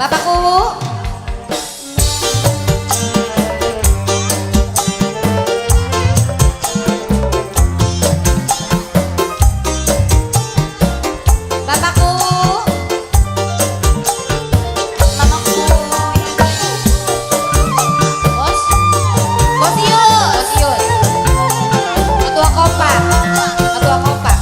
Bapakku. Bapakku. Mamaku. Bos. Bosius. Bosius. Ketua kompak. Ketua kompak.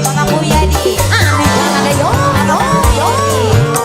Mamaku ya di. Ah, ada yo. Halo, yo.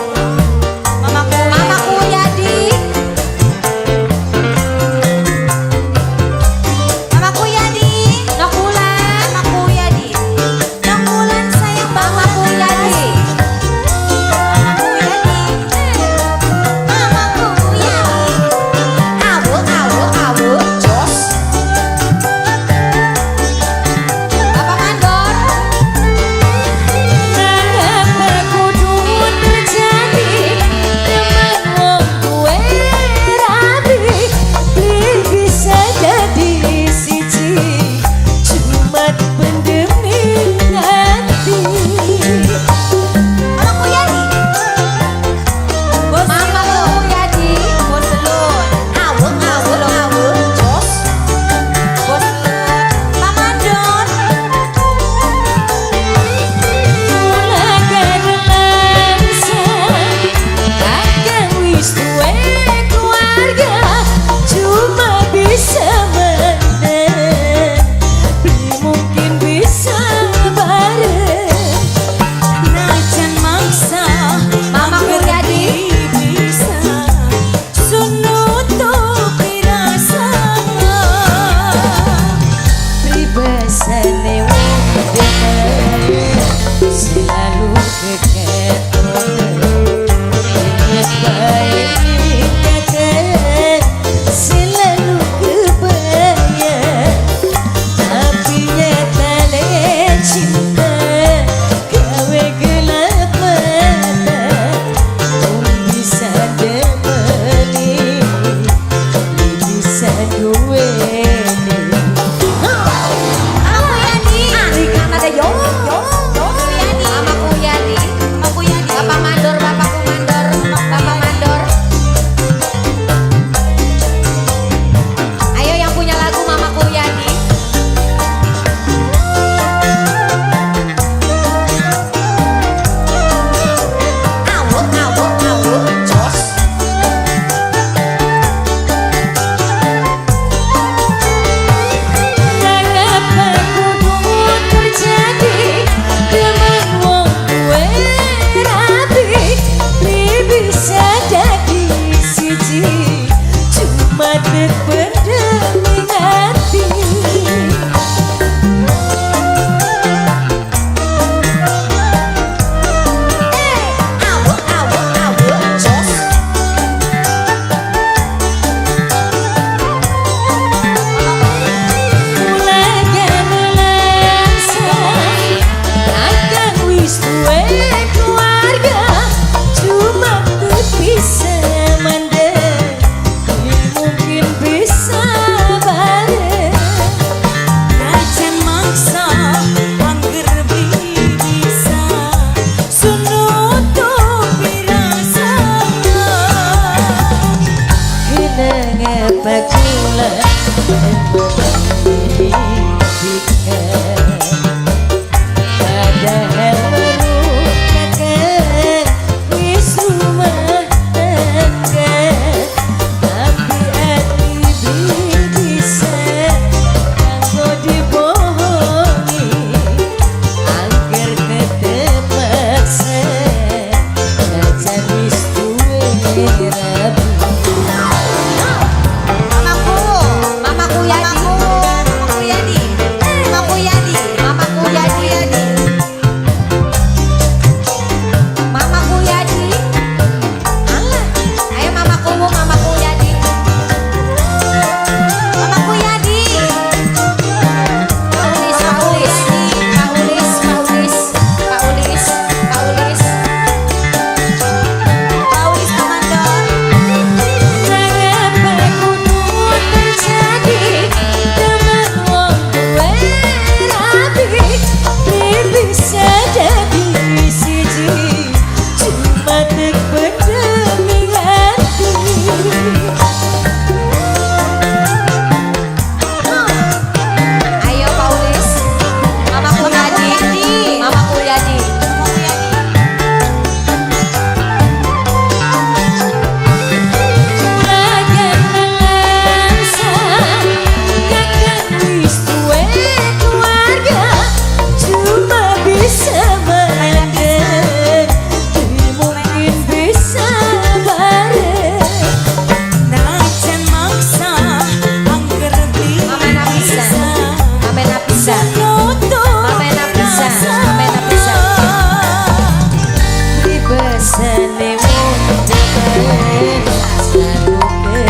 biasane wong demen selalu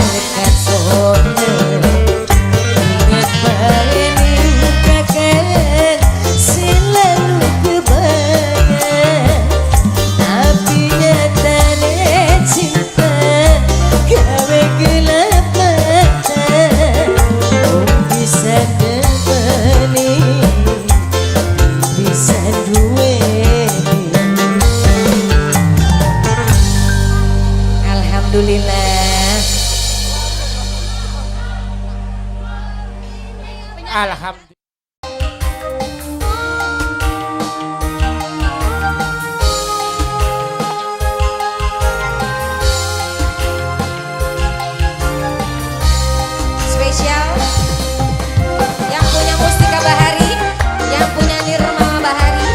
kekasone inget bae ning kakek selalu kebayang tapi nyatane cinta gawe gelap mata bisa nemeni bisa duweni alhamdulillah Alhamdulillah. Spesial yang punya Mustika Bahari, yang punya Nirmala Bahari.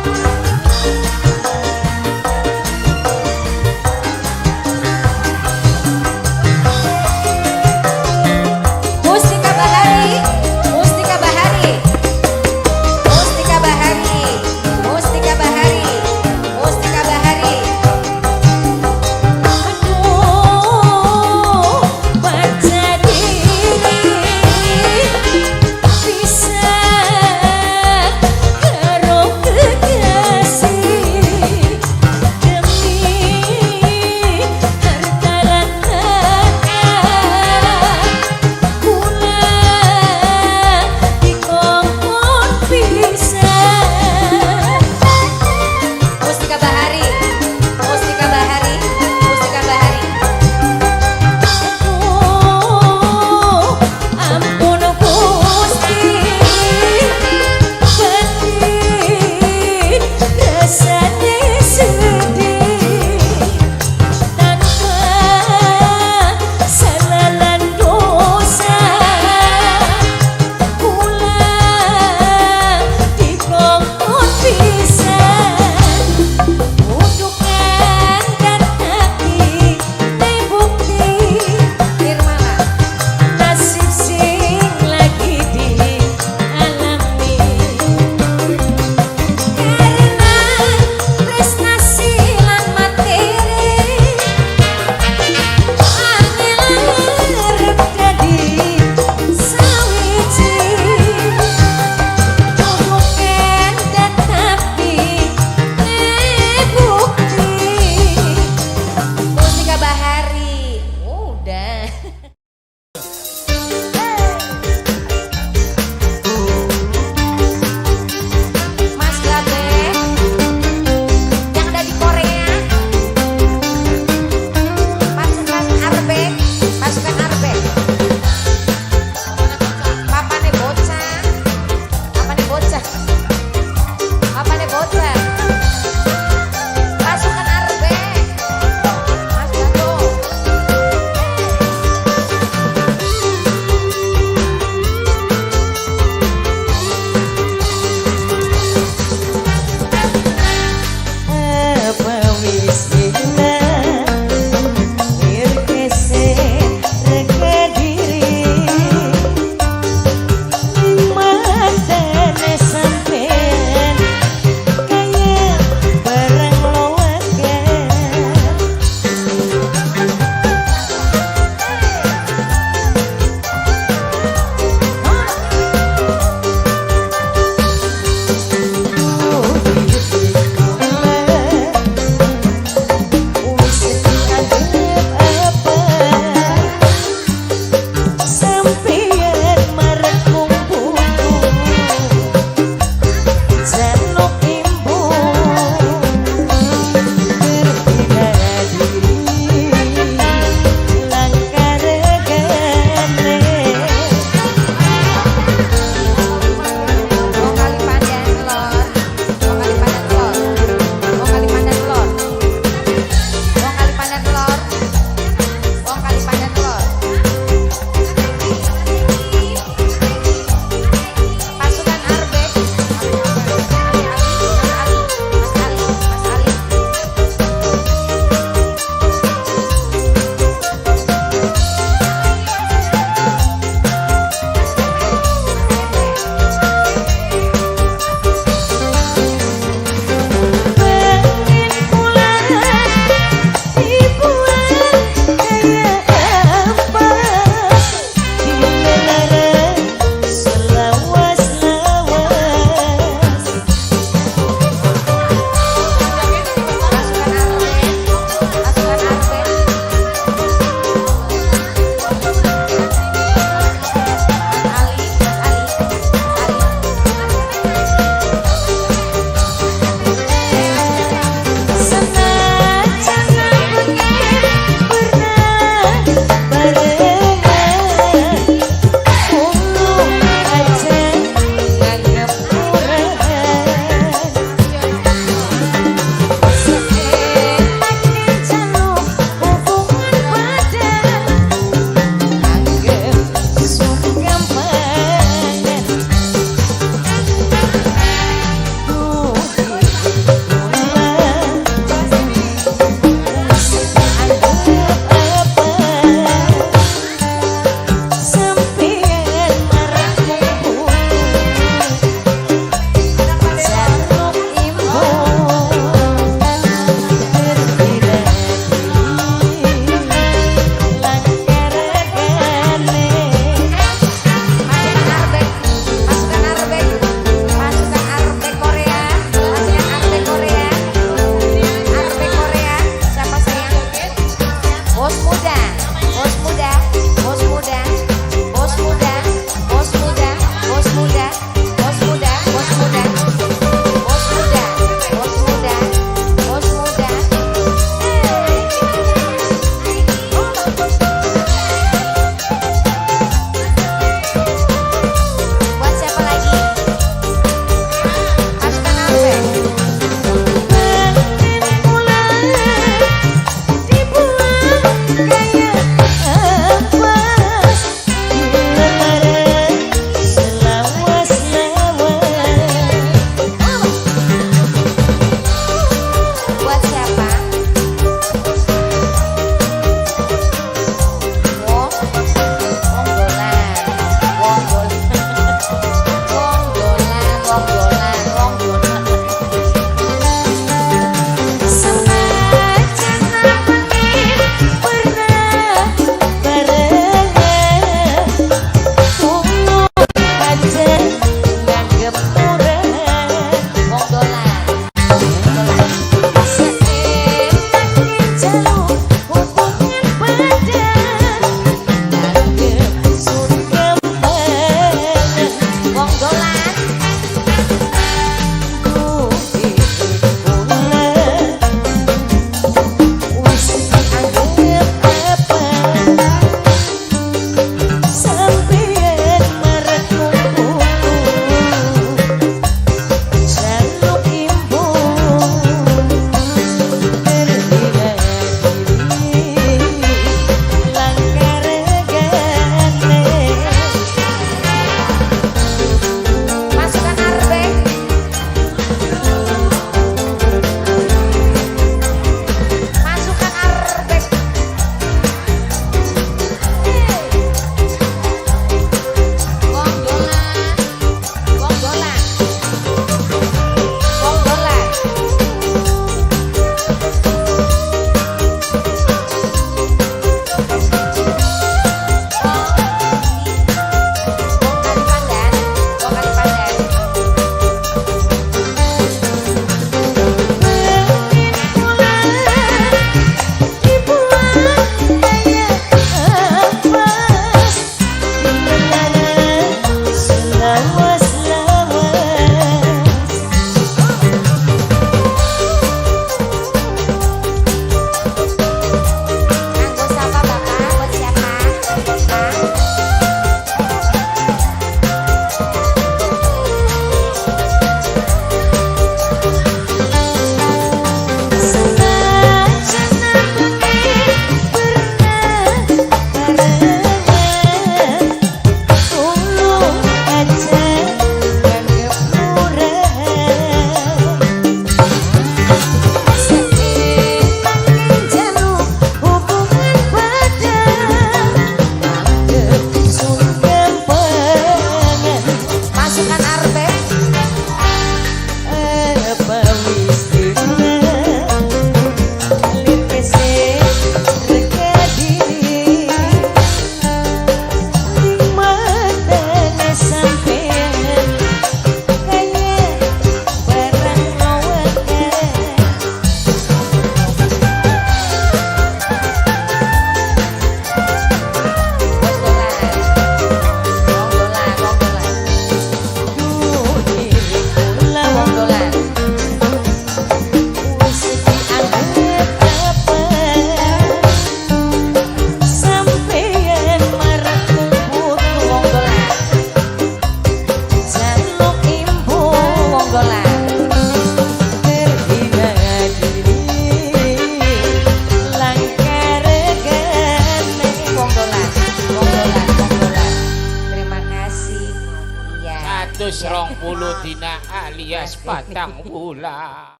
10 dina alias patang bulan.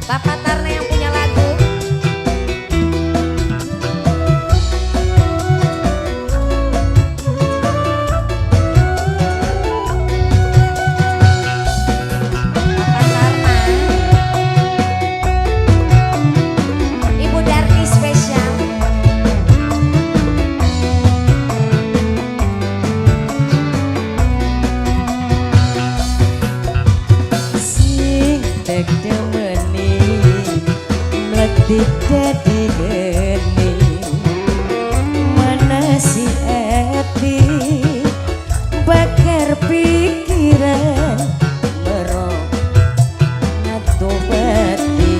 Bapak Tarna yang punya lagu. Bapak Tarna, Ibu Darti spesial. Sing dek demeni mletik dadi geni mana si Eti bakar pikiran merok ngato bati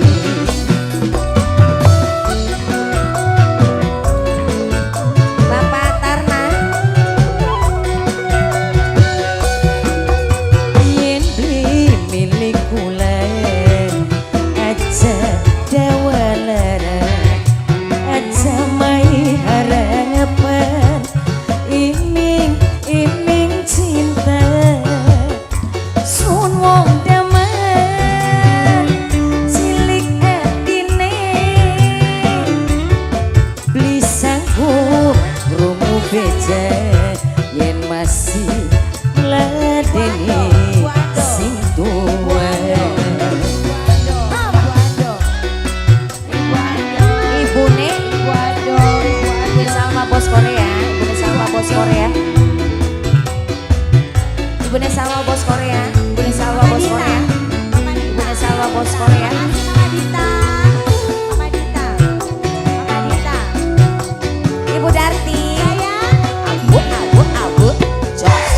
Bapak Tarna, yen beli milik kula aja dawalara aja mai harapan iming cinta sun wong daman cilik atine beli sanggup rungu beja yen masih ladeni sing tua Ibune, Ibu Salma Bos Korea, Ibu Salma Bos Korea. Ibu Salma Bos Korea, Ibu Salma Bos Korea, Ibu Salma Bos Korea. Ibu Darti, abu, jos.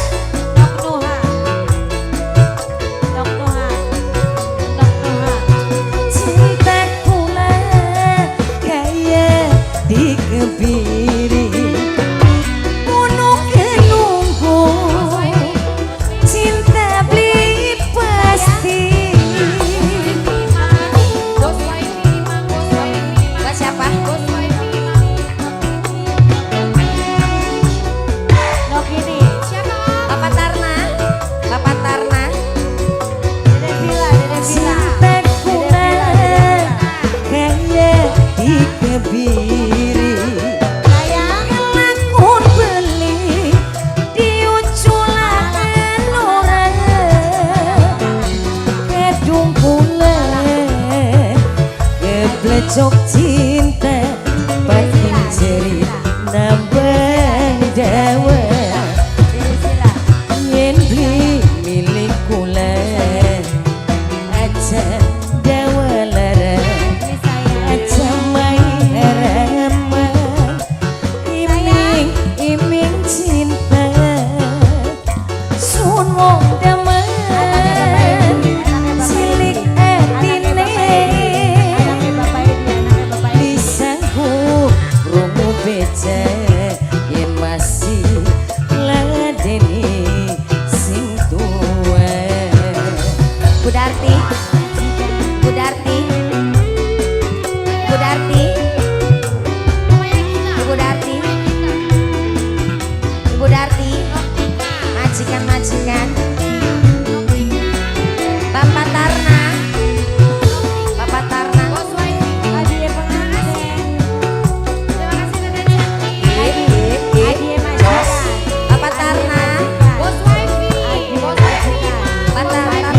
cinta kula kaya dikebiri gunung kenunggu cinta beli pasti Buat siapa? Bapak Tarna, Bapak Tarna. cinta kula kaya dikebiri lakon beli diuculaken orang kedung kula keblecok cinta batin jerit nambah dawa yen beli milik kula aja dawalara aja mai harapan iming cinta sun wong daman cilik atine disanggup rungu beja yen masih ladeni sing tua Bu Darti, Bu Darti, Bu Darti, Ibu Darti, Ibu Darti, majikan-majikan, Bapak Tarna, Bapak Tarna, jos. Bapak Tarna, Bapak Tarna.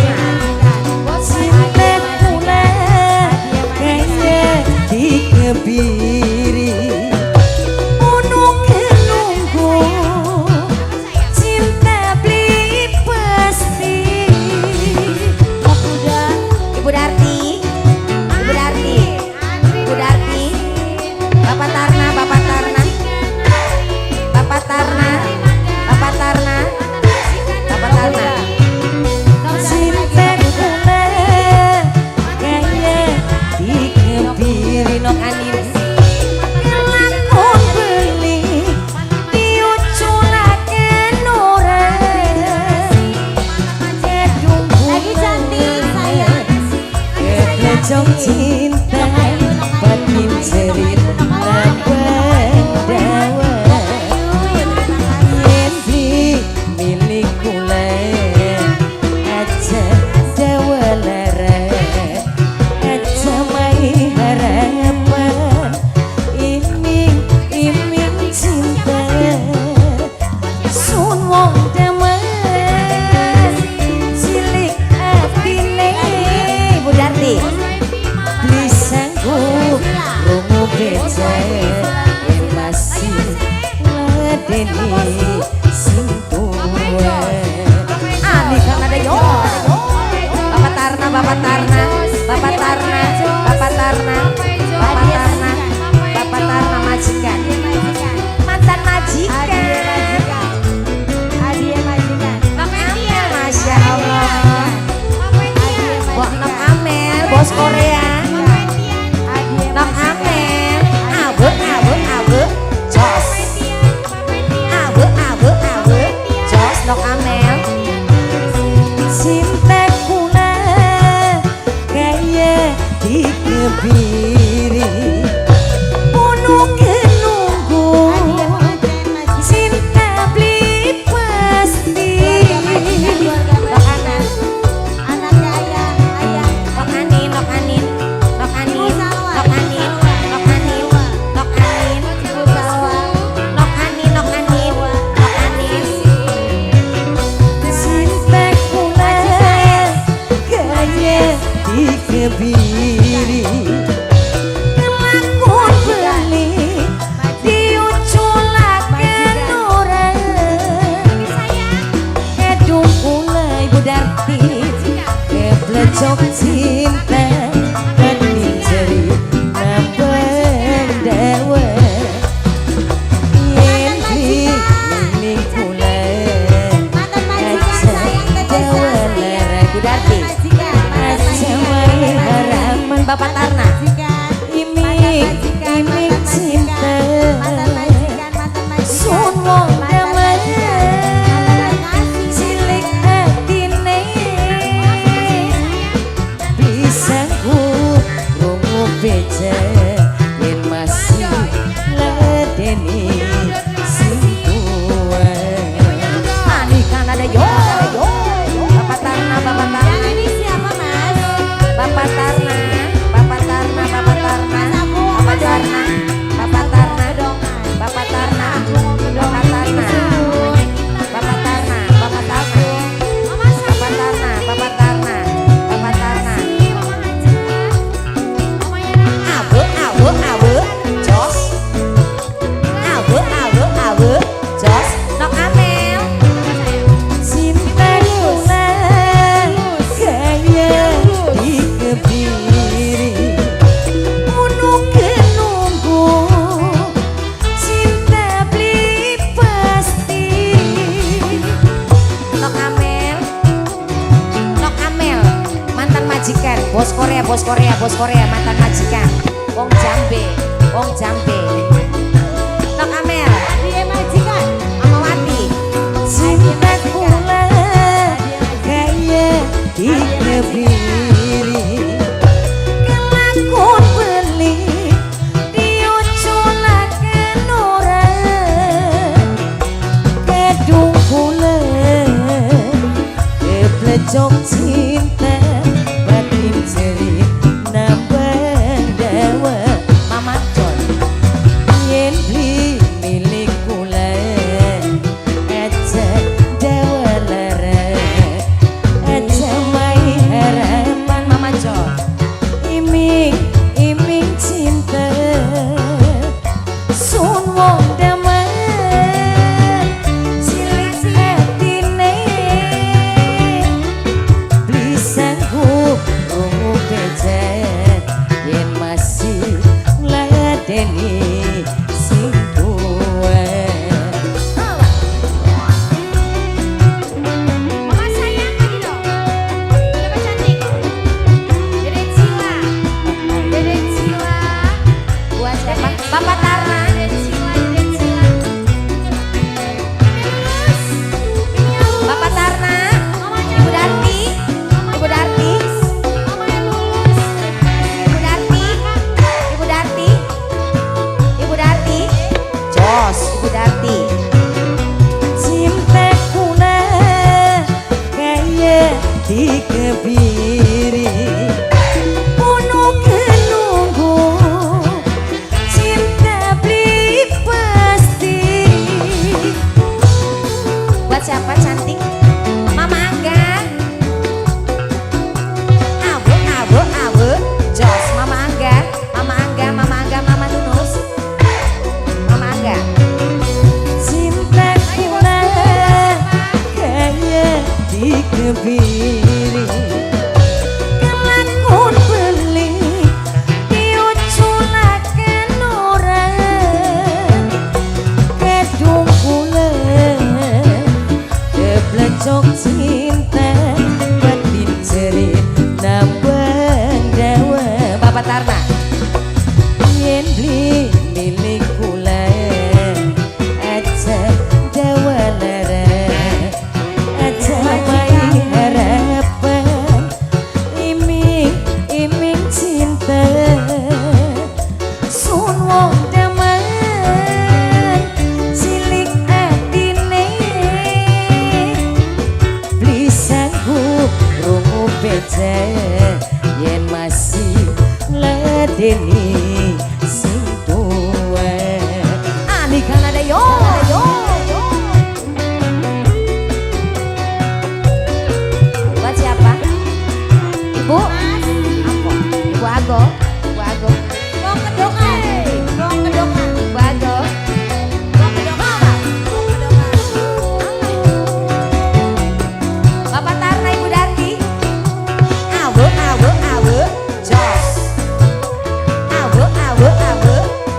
cinta kula kaya dikebiri gunung kenunggu cinta beli pasti Ibu Darti, Ibu Darti, Ibu Darti, Bapak Tarna, Bapak Tarna, Bapak Tarna, Bapak Tarna, Bapak Tarna. cinta kula kaya dikebiri nok anin lakon beli diuculaken orang kedung kula keblecok cinta batin jerit nambah dawa yen Korea. Nok Amel. Awe awe awe. Jos. Awe awe awe. Jos Nok Amel. Cinta kula kaya dikebiri Bunuh kenunggu cinta beli pasti Nok Anan. Nok Anin, Nok Anin. Nok Anin. Nok Anin. Nok Anin. Nok Anin. Nok Anin, Nok Anin. Nok Anin. Cinta kula kaya dikebiri Kelakon beli diuculaken orang Kedung kula Ibu Darti Keplecok cinta Bening jeri nambang dawa Yen di mining kula Dawa lara Ibu Darti Asmai harapan Bapak Tarna. Iming cinta Sun wong damai Cilik atine Bisa ku rungu beja Yen masih ladeni sing tua Manikan ada yo. Bapak Tarna, Bapak Tarna. Bapak Tarna, Bapak Tarna, Bapak Tarna, Bapak Tarna, Bapak Tarna dong, Bapak Tarna, Bapak Tarna, Bapak Tarna, Bapak Tarna, Bapak Tarna, Bapak Tarna, Bapak Tarna. Awe, awe, awe, jos. Awe, awe, awe, jos. Nok Amel. Cinta kula kaya dikebiri Bunuh kenunggu cinta beli pasti Nok Amel. Nok Amel, mantan majikan, bos Korea, bos Korea, bos Korea, mantan majikan. Wong Jambe, wong Jambe. Nok Amel, Amawati. Cinta kula kaya dikebiri Kelakon beli diuculaken orang Kedung kula keplecok cinta Batin jeri nambang dawa Mama John. Yen beli milik kula Aja dawa lara Aja mai harapan Mama John. Iming cinta Sun wong damai Cilik atine Beli sanggup rungu beja Yen masih ladeni sing tua Mama sayang lagi dong. Lebih cantik. Dedek Cila. Dedek Cila. Buat siapa? Bapak Tarna. Dedek Cila, Dedek Cila. Bapak Tarna. Ibu Darti. Ibu Darti. Ibu Darti. Ibu Darti. Ibu Darti. Jos, Ibu Darti. Cinta kula kaya dikebiri Bunuh kenunggu cinta beli pasti Buat siapa cantik? Mama Angga. Awe, awe, awe. Jos, Mama Angga. Mama Angga, Mama Angga, Mama Nunus. Mama Angga. Cinta kula kaya dikebiri Kelakon beli diuculaken orang Kedung kula keplecok cinta Batin jeri nambang dawa sanggup rungu beja yen masih ledeni sing tuwa ani kan ada yo buat siapa ibu ibu Ago dong kedongan ibu Ago Bapak Tarna Ibu Darti awe jos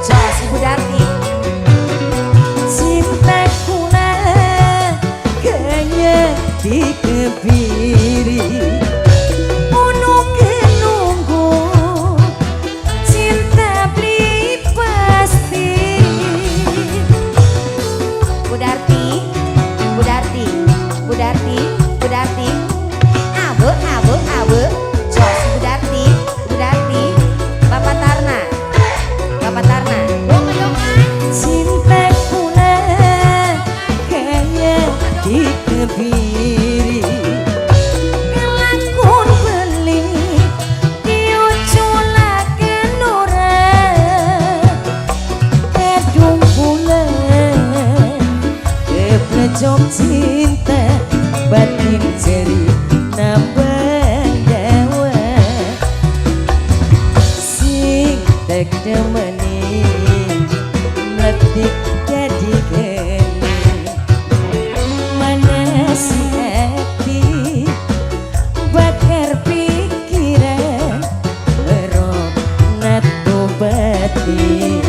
jos Ibu Darti cintaku kayaknya dikebiri unu kenunggu cinta beli pasti Bu Darti awe jos Bu Darti Bapak Tarna cintaku kayaknya dikebiri kelakon beli diuculaken ora kedung bulan keplecok cinta batin jeri nambah dawa sing tek demeni metik jadi geni mana si hati bakar pikiran merok natu batin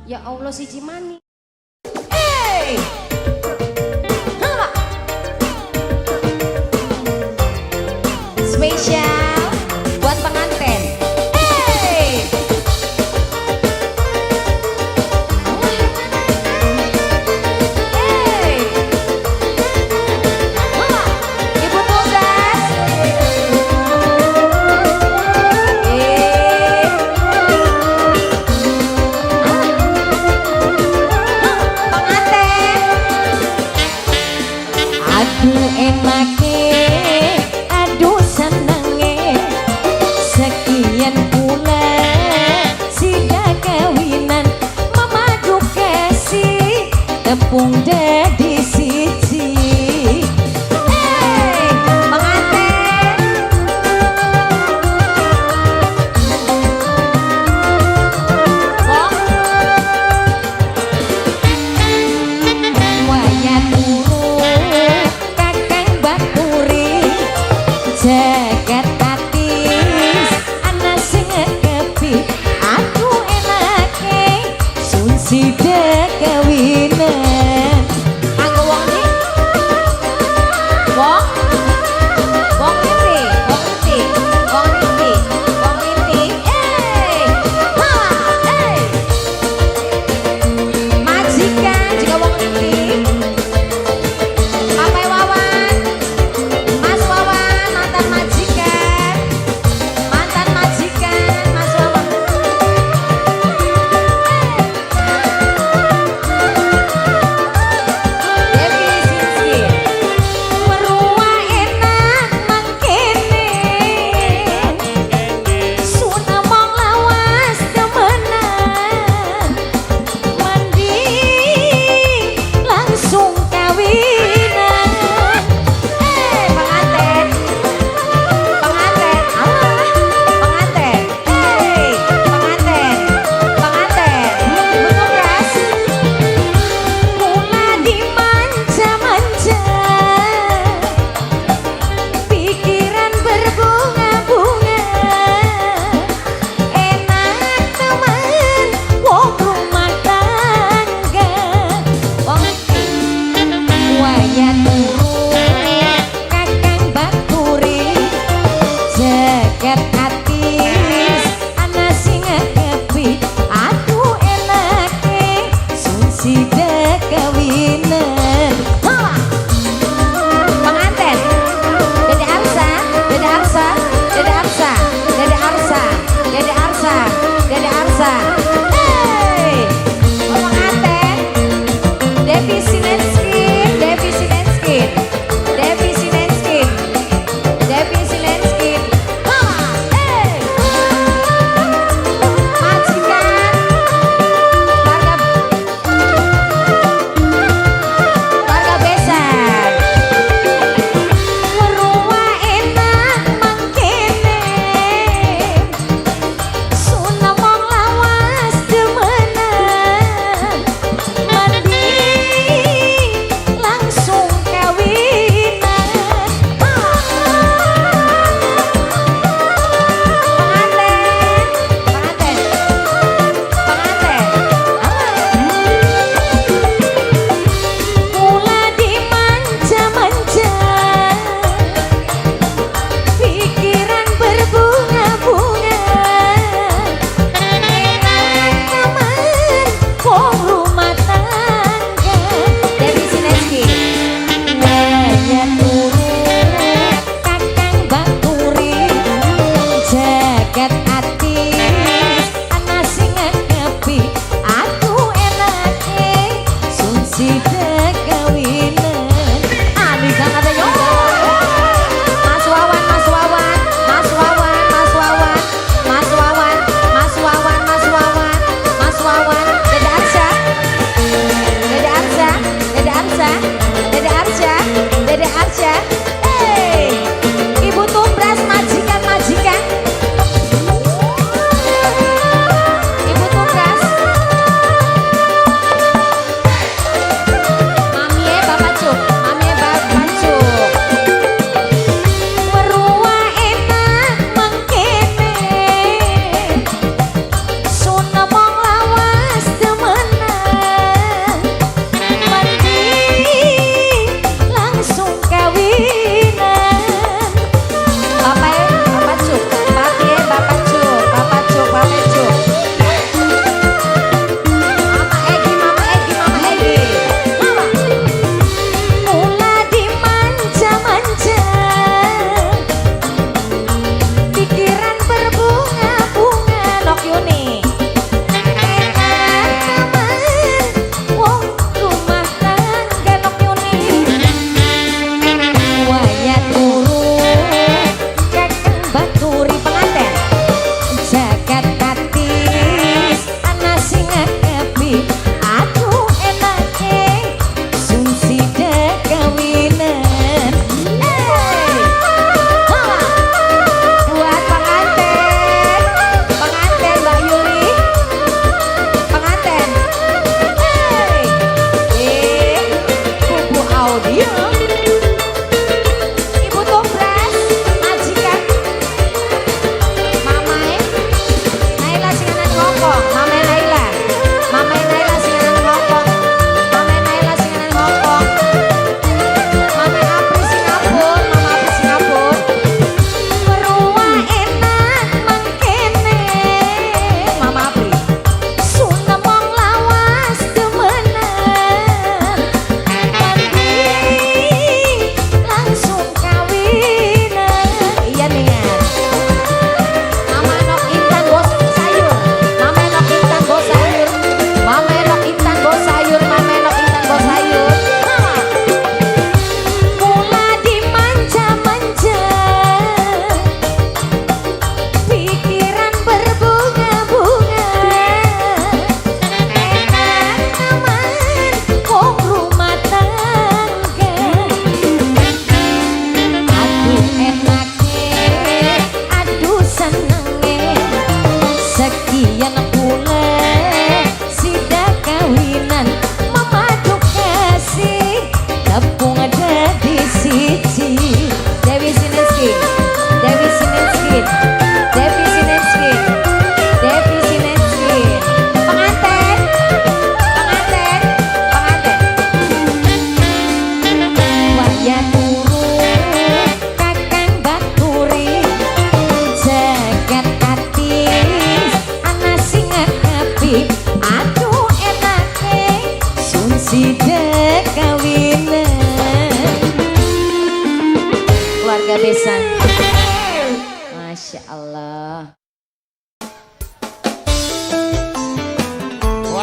Ya Allah si Cimani. Hey! Halo. Spesial buat pengantin. Hey! Hey! Halo. Ibu tugas. Aduh enake, aduh senenge, sekian bulan sida kawinan memadu kasih tepung dadi siji. Hey, pengantin. Kok wayah turun kakang bakuri jagat tatis ana sing ngekepi aduh enake sun sida kawinan.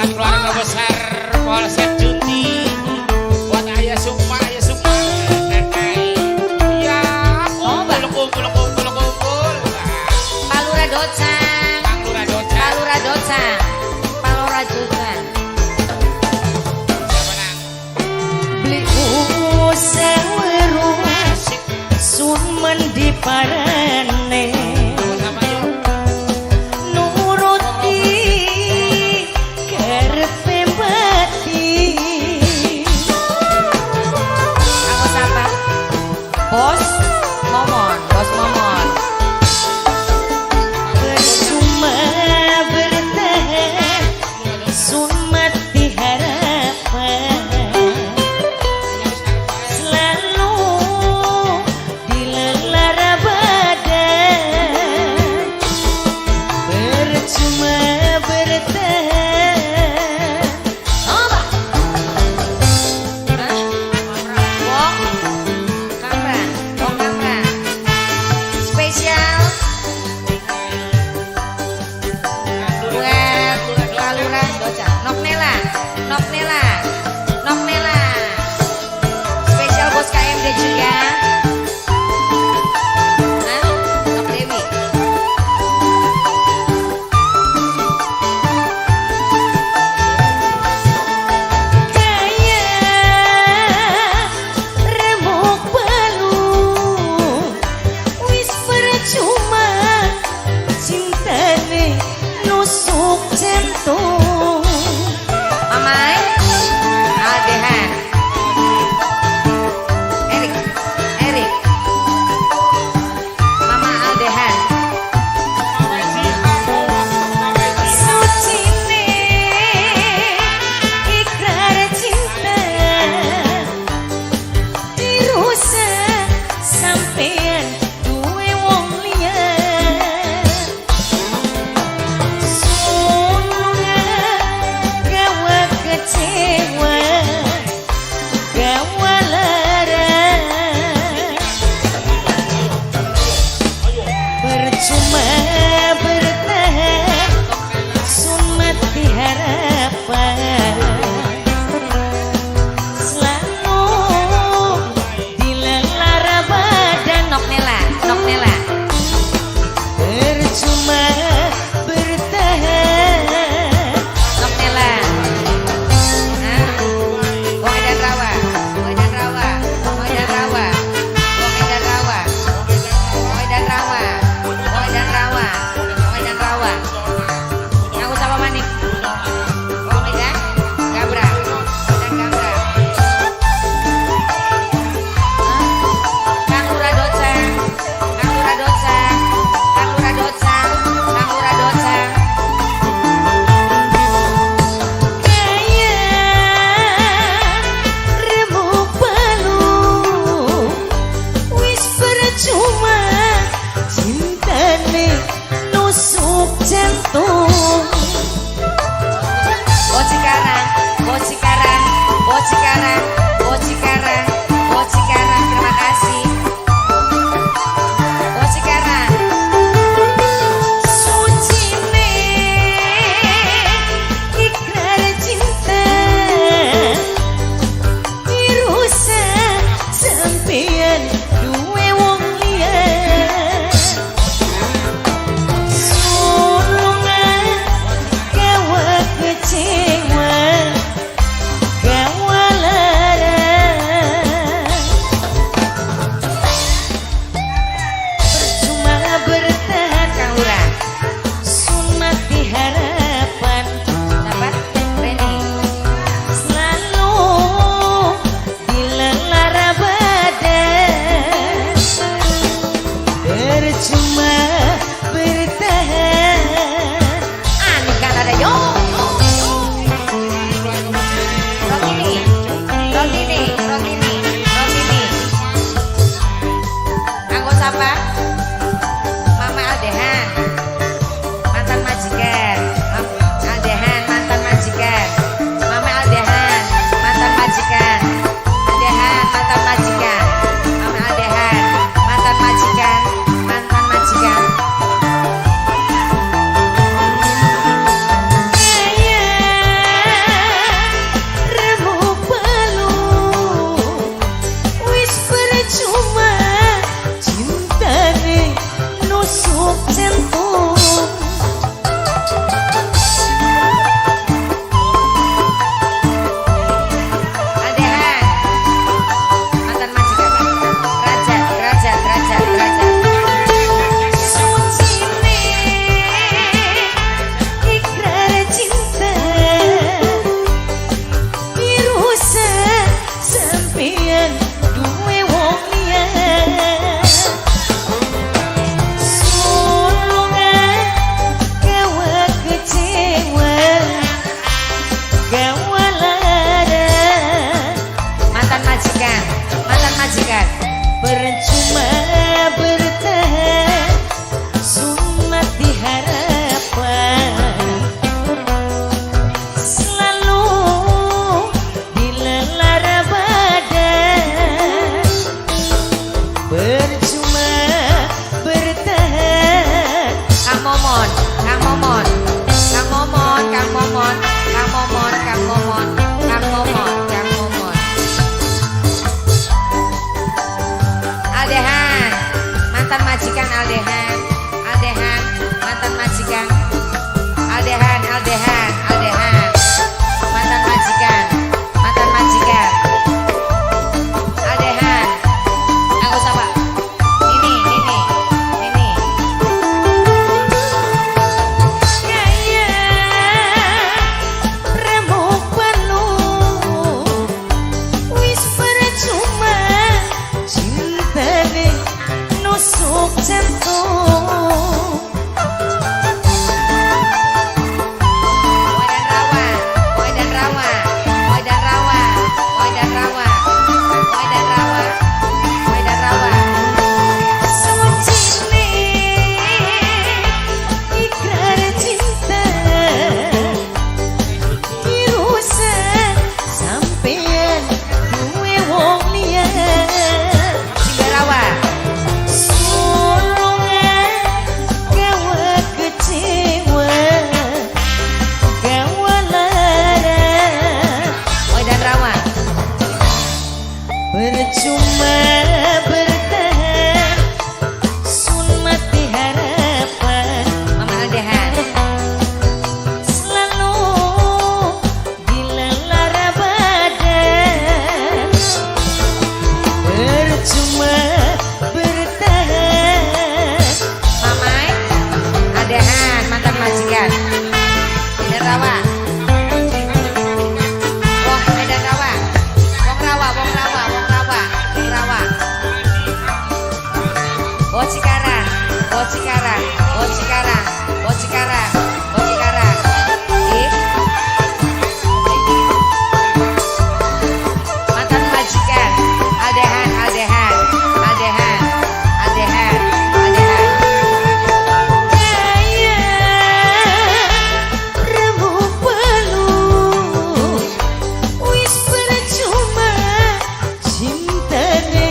buat keluarga besar Polsek Junti, buat Ayah Sukma, ya kumpul. Palura Docang, Palura Docang. Siapa nang? beli seweru sun mandi parane Sama yuk. nuruti karepe bati Aku siapa? Bos Momon. Cuma bertahan sun mati harapan selalu dilelara badan majikan. Aldehan, Aldehan, Aldehan. Mantan majikan, mantan majikan. Aldehan. Aku sama. Ini. Kaya remuk penuh wis percuma cintane nusuk jantung. Moedan rawa, Moedan rawa, Moedan rawa, Moedan rawa, Moedan rawa. Sucine ikrar cinta dirusak sampeyan duwe wong liya. Singarawa. Sulungan gawe kecewa gawe lara Moedan rawa. percuma bertahan sun mati harapan Mama Aldehan. selalu dilelara badan percuma bertahan. Mamai Aldehan, mantan majikan. Medan rawa. Wong Medan rawa. Wong rawa, wong rawa, wong rawa, wong rawa. Bos Cikarang, bos Cikarang, bos Cikarang, bos Cikarang, bos Cikarang. Ih. Mantan majikan. Aldehan, Aldehan, Aldehan, Aldehan, Aldehan. Kaya remuk peluh wis percuma cintane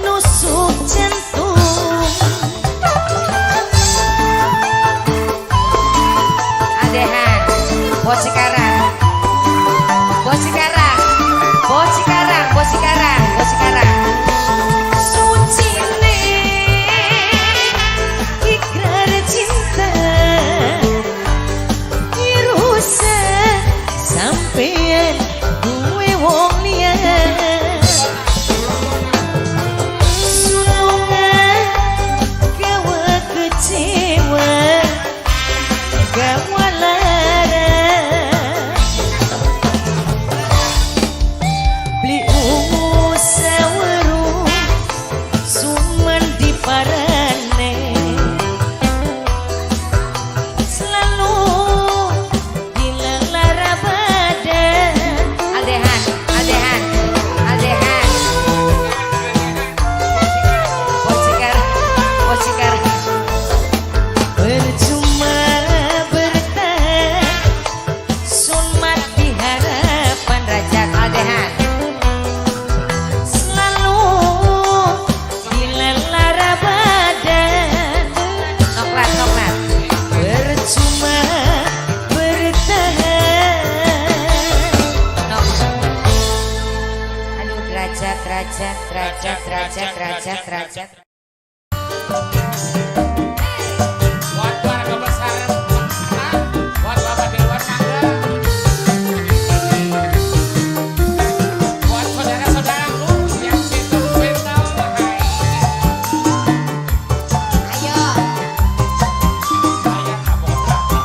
nusuk jantung. Aldehan, bos Cikarang, bos Cikarang, bos Cikarang, bos Cikarang, bos Cikarang. Sucine ikrar cinta dirusak sampeyan duwe wong liya. Sulungan gawe kecewa gawe lara beli ungu saweru suman diparane selalu dilelara badan. Aldehan, Aldehan, Aldehan. Bos Cikarang, bos Cikarang. Percuma bertahan sun mati harapan Derajat Aldehan. selalu dilelara badan. Noklat, noklat. Percuma bertahan. Nok. Aduh, derajat, derajat, derajat, derajat, derajat, derajat. Buat keluarga besar, buat bapak di luar tangga, buat saudara-saudaraku yang sentimental. Ayo. Ayah kamu berapa?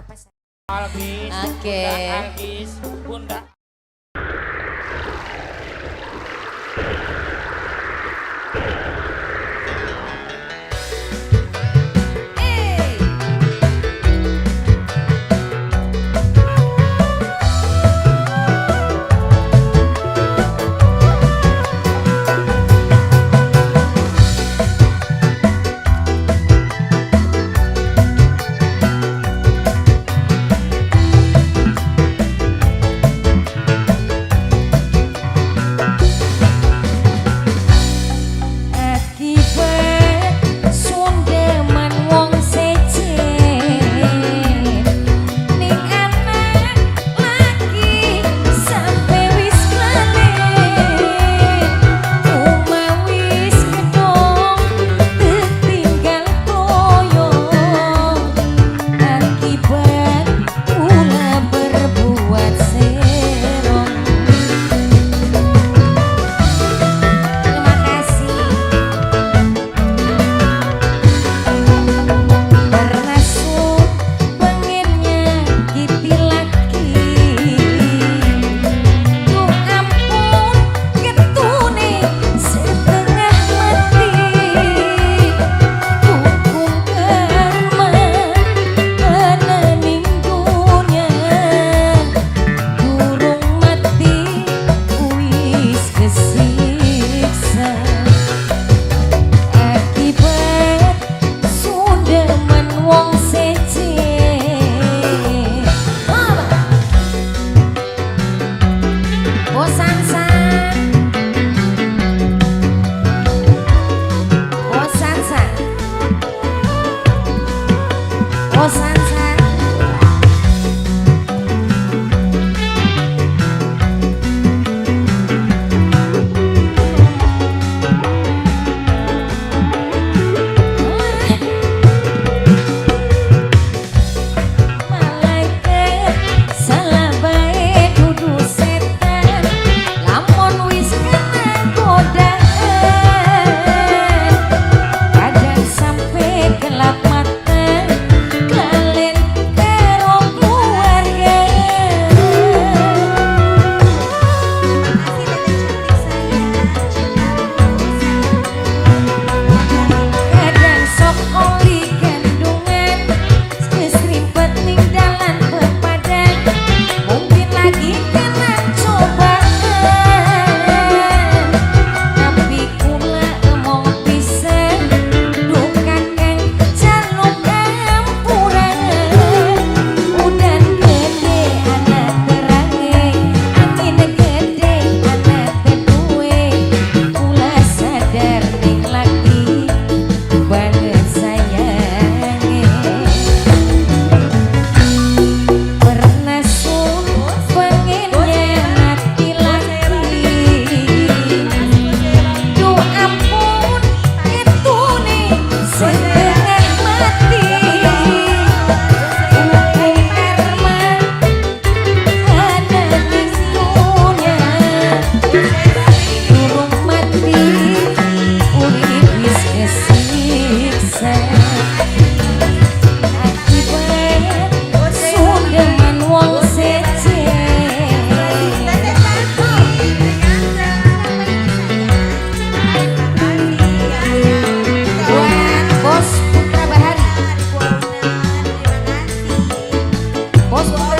apa-apa. Algis, Oke. Bunda Algis, Bunda. Bos